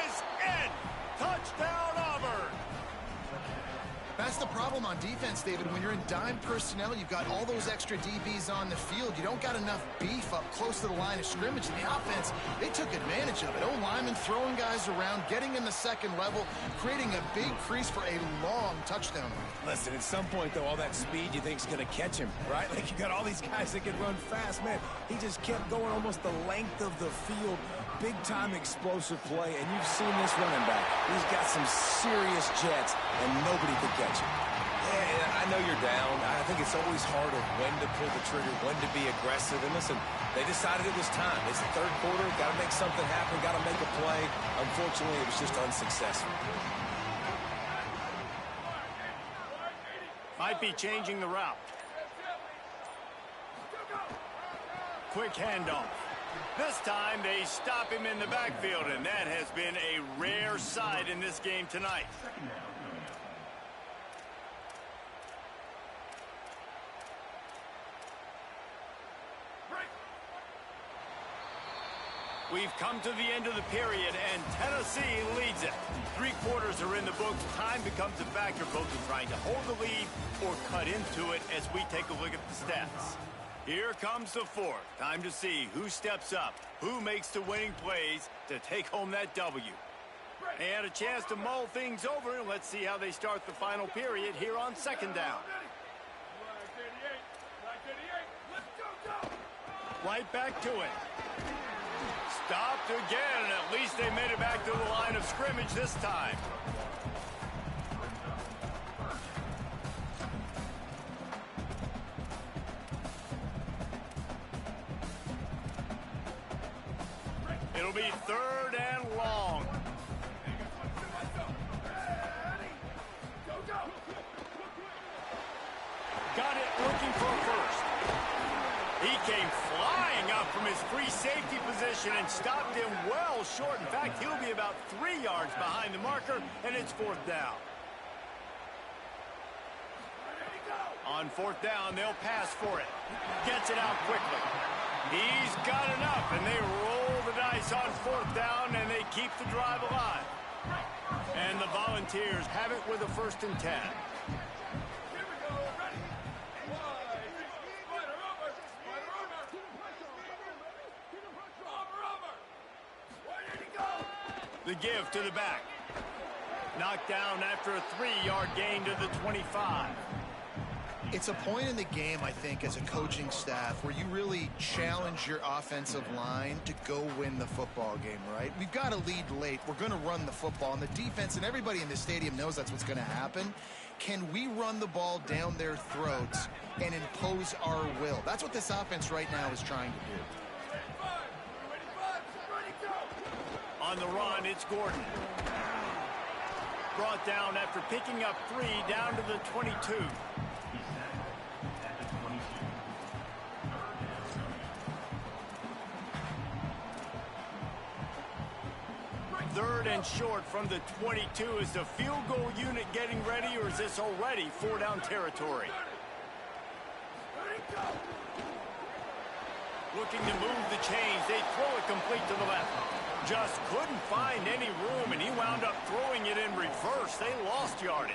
is in. Touchdown, Auburn. That's the problem on defense, David. When you're in dime personnel, you've got all those extra DBs on the field. You don't got enough beef up close to the line of scrimmage. And the offense, they took advantage of it. O-linemen throwing guys around, getting in the second level, creating a big crease for a long touchdown run. Listen, at some point, though, all that speed you think's going to catch him, right? Like, you got all these guys that can run fast. Man, he just kept going almost the length of the field. Big-time explosive play, and you've seen this running back. He's got some serious jets, and nobody could catch him. Yeah, I know you're down. I think it's always hard of when to pull the trigger, when to be aggressive. And listen, they decided it was time. It's the third quarter. Got to make something happen. Got to make a play. Unfortunately, it was just unsuccessful. Might be changing the route. Quick handoff. This time they stop him in the backfield, and that has been a rare sight in this game tonight. We've come to the end of the period, and Tennessee leads it. 3 quarters are in the books. Time becomes a factor, both in trying to hold the lead or cut into it as we take a look at the stats. Here comes the fourth. Time to see who steps up, who makes the winning plays to take home that W. They had a chance to mull things over. Let's see how they start the final period here on second down. Right back to it. Stopped again, and at least they made it back to the line of scrimmage this time. It'll be third and long. Got it, looking for a first. He came flying up from his free safety position and stopped him well short. In fact, he'll be about 3 yards behind the marker, and it's fourth down. On fourth down, they'll pass for it. Gets it out quickly. He's got enough, and they roll the dice on fourth down, and they keep the drive alive. And the Volunteers have it with a 1st and 10. The give to the back. Knocked down after a 3-yard gain to the 25. It's a point in the game, I think, as a coaching staff where you really challenge your offensive line to go win the football game, right? We've got to lead late. We're going to run the football. And the defense and everybody in the stadium knows that's what's going to happen. Can we run the ball down their throats and impose our will? That's what this offense right now is trying to do. On the run, it's Gordon. Brought down after picking up 3 down to the 22. Third and short from the 22. Is the field goal unit getting ready, or is this already 4-down territory? Looking to move the chains. They throw it complete to the left. Just couldn't find any room, and he wound up throwing it in reverse. They lost yardage.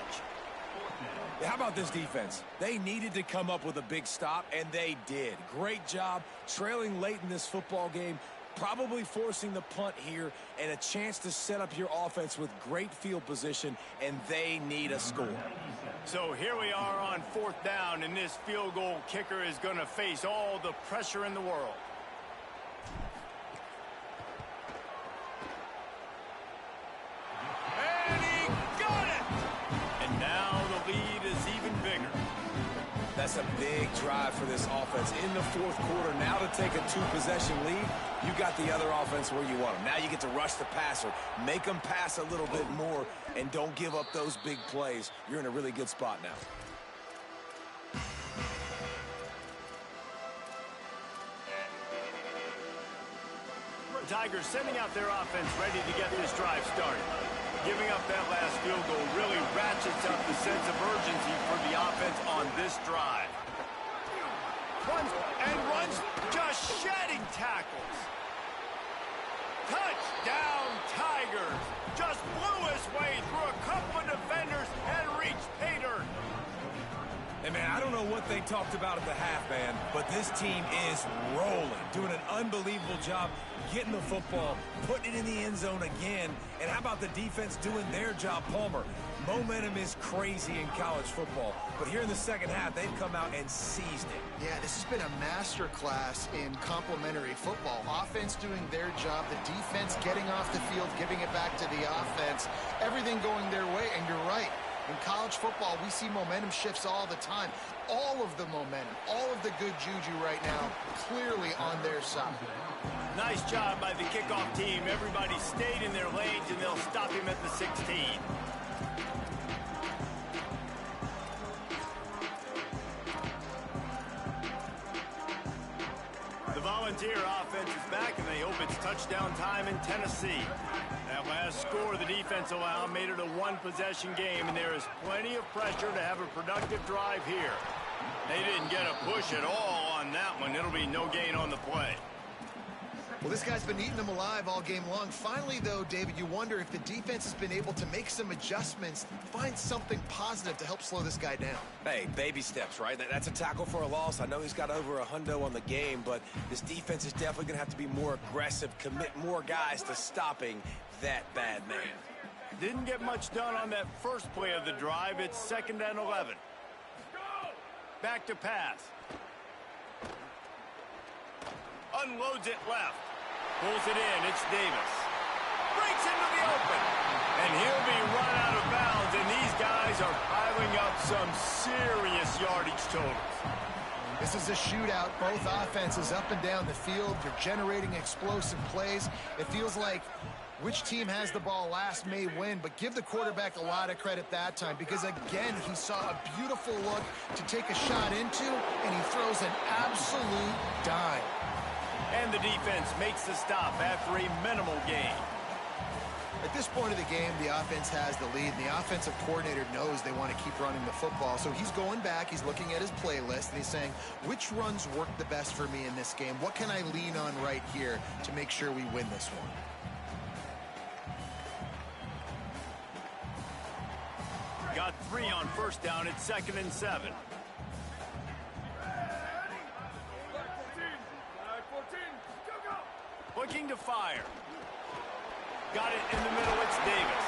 How about this defense? They needed to come up with a big stop, and they did. Great job trailing late in this football game, probably forcing the punt here, and a chance to set up your offense with great field position, and they need a score. So here we are on fourth down, and this field goal kicker is going to face all the pressure in the world. And he got it! And now the lead is even bigger. That's a big drive for this offense in the fourth quarter. Now to take a 2-possession lead, you got the other offense where you want them. Now you get to rush the passer, make them pass a little bit more, and don't give up those big plays. You're in a really good spot now. Tigers sending out their offense ready to get this drive started. Giving up that last field goal really ratchets up the sense of urgency for the offense on this drive. Runs, just shedding tackles. Touchdown, Tigers. Just blew his way through a couple of defenders and reached pay dirt. And, man, I don't know what they talked about at the half, man, but this team is rolling, doing an unbelievable job getting the football, putting it in the end zone again. And how about the defense doing their job, Palmer? Momentum is crazy in college football, but here in the second half, they've come out and seized it. Yeah, this has been a masterclass in complementary football. Offense doing their job, the defense getting off the field, giving it back to the offense, everything going their way, and you're right. In college football, we see momentum shifts all the time. All of the momentum, all of the good juju right now, clearly on their side. Nice job by the kickoff team. Everybody stayed in their lanes, and they'll stop him at the 16. The Volunteer offense is back, and they hope it's touchdown time in Tennessee. That last score the defense allowed made it a one-possession game, and there is plenty of pressure to have a productive drive here. They didn't get a push at all on that one. It'll be no gain on the play. Well, this guy's been eating them alive all game long. Finally, though, David, you wonder if the defense has been able to make some adjustments, find something positive to help slow this guy down. Hey, baby steps, right? That's a tackle for a loss. I know he's got over a hundo on the game, but this defense is definitely going to have to be more aggressive, commit more guys to stopping that bad man. Didn't get much done on that first play of the drive. It's 2nd and 11. Back to pass. Unloads it left. Pulls it in. It's Davis. Breaks into the open. And he'll be run out of bounds. And these guys are piling up some serious yardage totals. This is a shootout. Both offenses up and down the field. They're generating explosive plays. It feels like which team has the ball last may win, but give the quarterback a lot of credit that time because, again, he saw a beautiful look to take a shot into, and he throws an absolute dime. And the defense makes the stop after a minimal gain. At this point of the game, the offense has the lead, and the offensive coordinator knows they want to keep running the football. So he's going back, he's looking at his playlist, and he's saying, which runs work the best for me in this game? What can I lean on right here to make sure we win this one? Got 3 on first down. It's 2nd and 7. Looking to fire. Got it in the middle. It's Davis.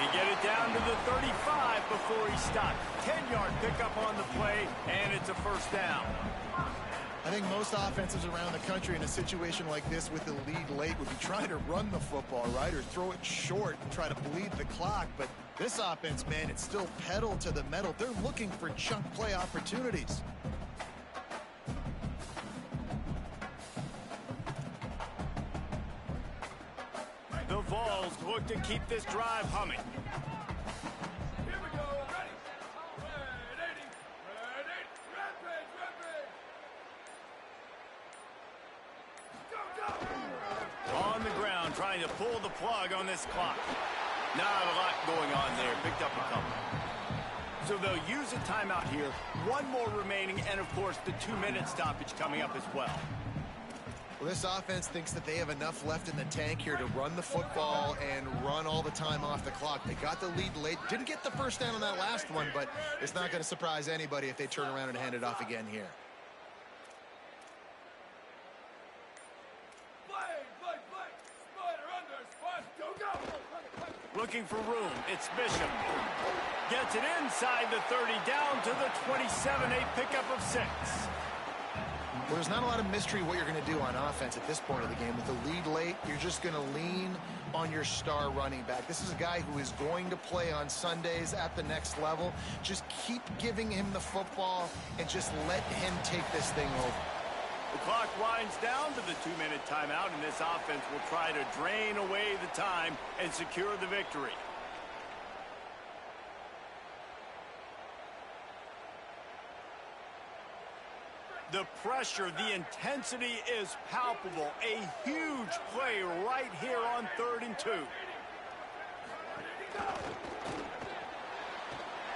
He get it down to the 35 before he stopped. 10-yard pickup on the play, and it's a first down. I think most offenses around the country in a situation like this with the lead late would be trying to run the football, right, or throw it short and try to bleed the clock. But this offense, man, it's still pedal to the metal. They're looking for chunk play opportunities. The Vols look to keep this drive humming. Here we go. Ready. Ready. Go. On the ground, trying to pull the plug on this clock. Not a lot going on there. Picked up a couple. So they'll use a timeout here. 1 more remaining, and of course the 2-minute stoppage coming up as well. Well, this offense thinks that they have enough left in the tank here to run the football and run all the time off the clock. They got the lead late. Didn't get the first down on that last one, but it's not going to surprise anybody if they turn around and hand it off again here. Looking for room. It's Bishop. Gets it inside the 30, down to the 27, a pickup of 6. Well, there's not a lot of mystery what you're going to do on offense at this point of the game. With the lead late, you're just going to lean on your star running back. This is a guy who is going to play on Sundays at the next level. Just keep giving him the football and just let him take this thing over. The clock winds down to the 2-minute timeout, and this offense will try to drain away the time and secure the victory. The pressure, the intensity is palpable. A huge play right here on 3rd and 2.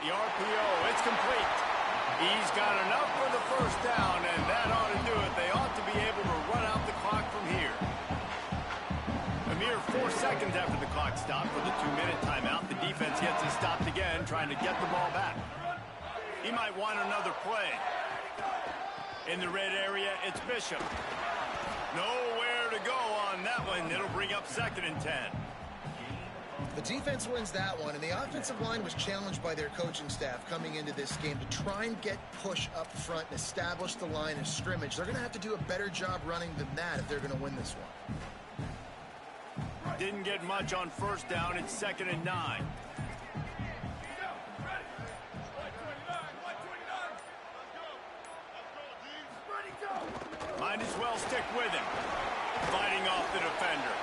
The RPO, it's complete. He's got enough for the first down, and that ought to do it. They ought to be able to run out the clock from here. A mere 4 seconds after the clock stopped for the 2-minute timeout, the defense gets it stopped again, trying to get the ball back. He might want another play. In the red area, it's Bishop. Nowhere to go on that one. It'll bring up 2nd and 10. The defense wins that one, and the offensive line was challenged by their coaching staff coming into this game to try and get push up front and establish the line of scrimmage. They're going to have to do a better job running than that if they're going to win this one. Didn't get much on 1st down. It's 2nd and 9. Might as well stick with him. Fighting off the defender.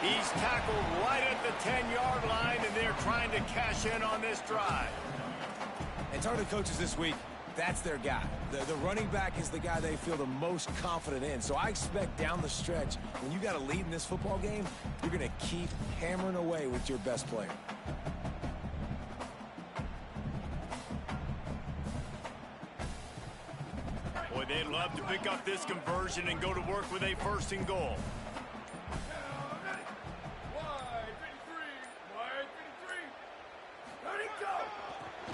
He's tackled right at the 10-yard line, and they're trying to cash in on this drive. And talking to coaches this week, that's their guy. The running back is the guy they feel the most confident in. So I expect down the stretch, when you got a lead in this football game, you're going to keep hammering away with your best player. Boy, they'd love to pick up this conversion and go to work with a 1st and goal.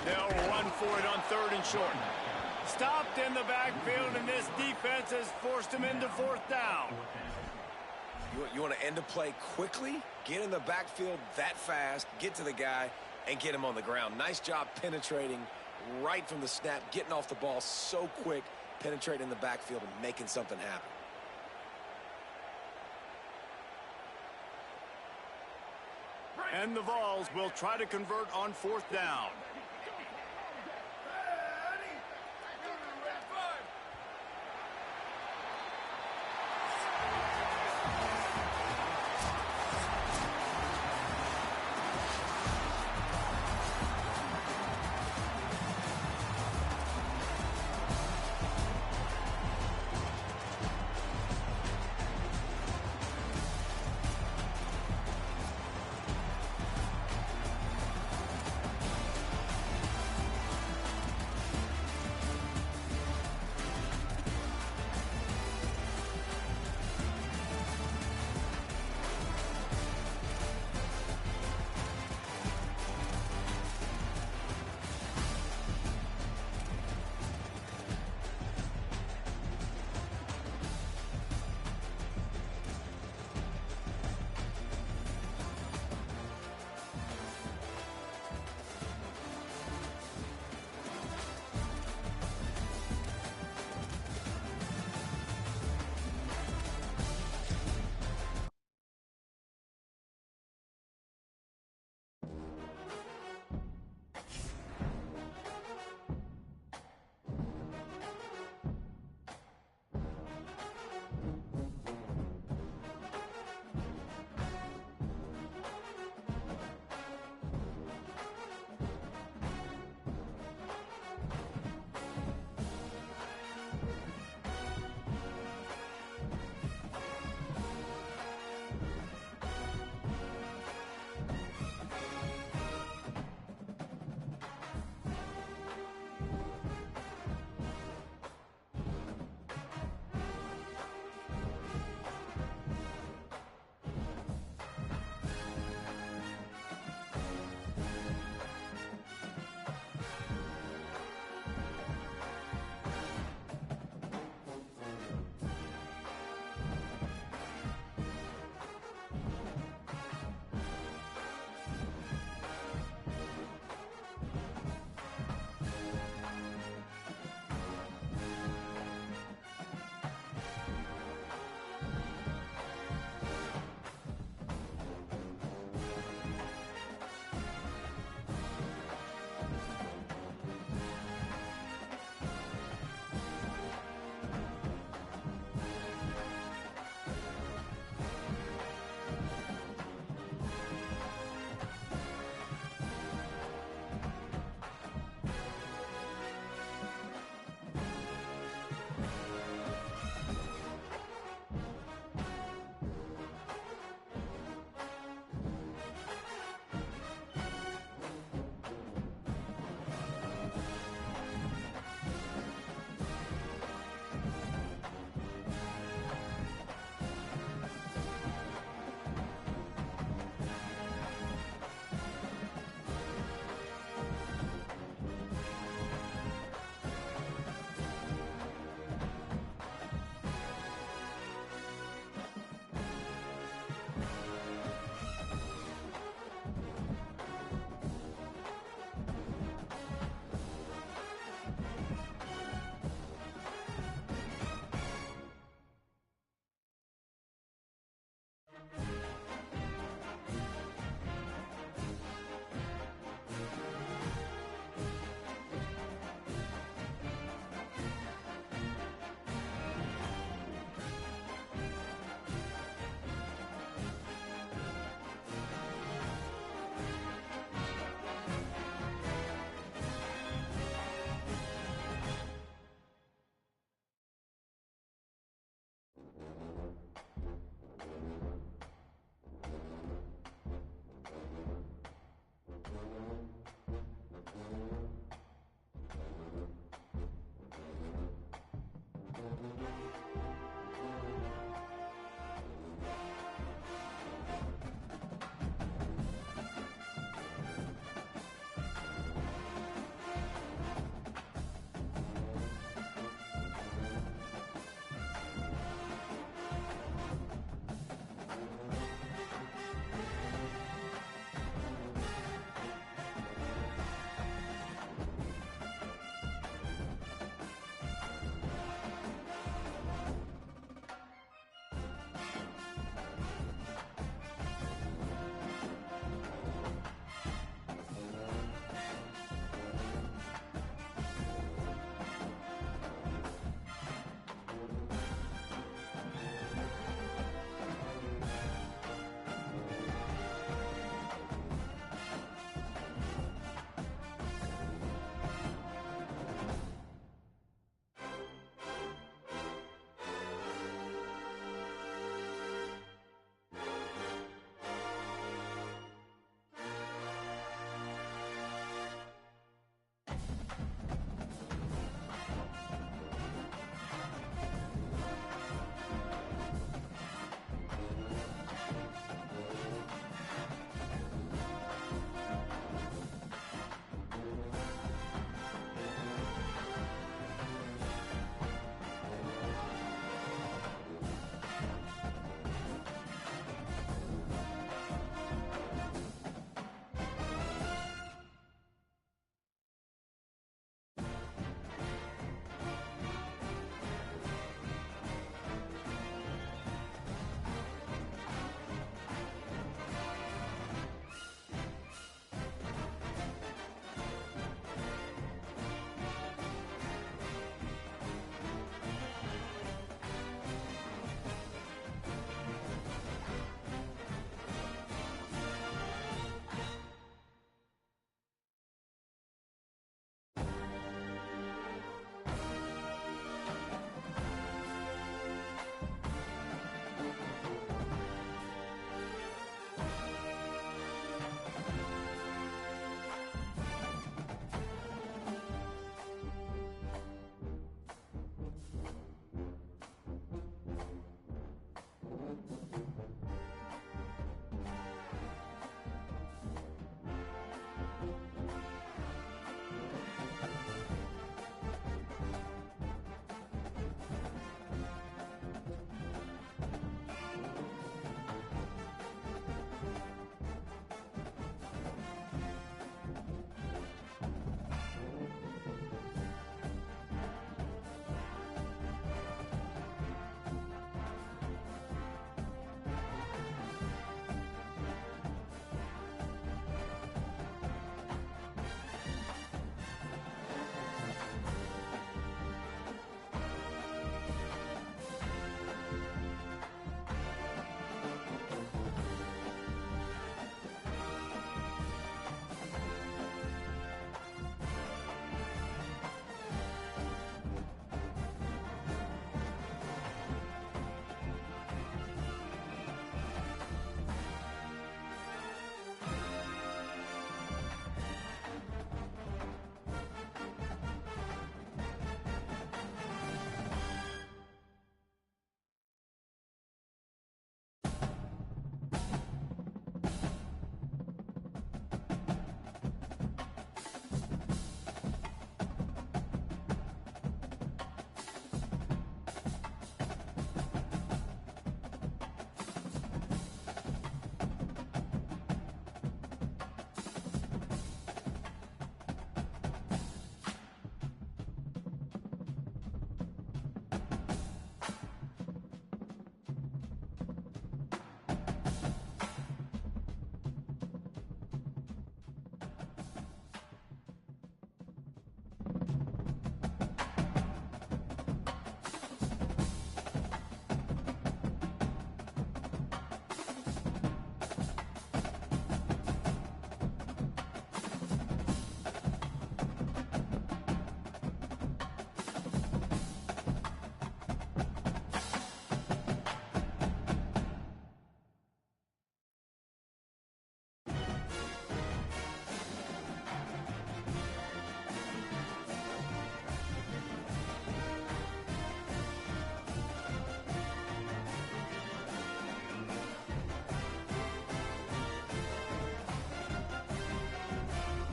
They'll run for it on 3rd and short. Stopped in the backfield, and this defense has forced him into 4th down. You want to end a play quickly, get in the backfield that fast, get to the guy, and get him on the ground. Nice job penetrating right from the snap, getting off the ball so quick, penetrating the backfield and making something happen. And the Vols will try to convert on 4th down.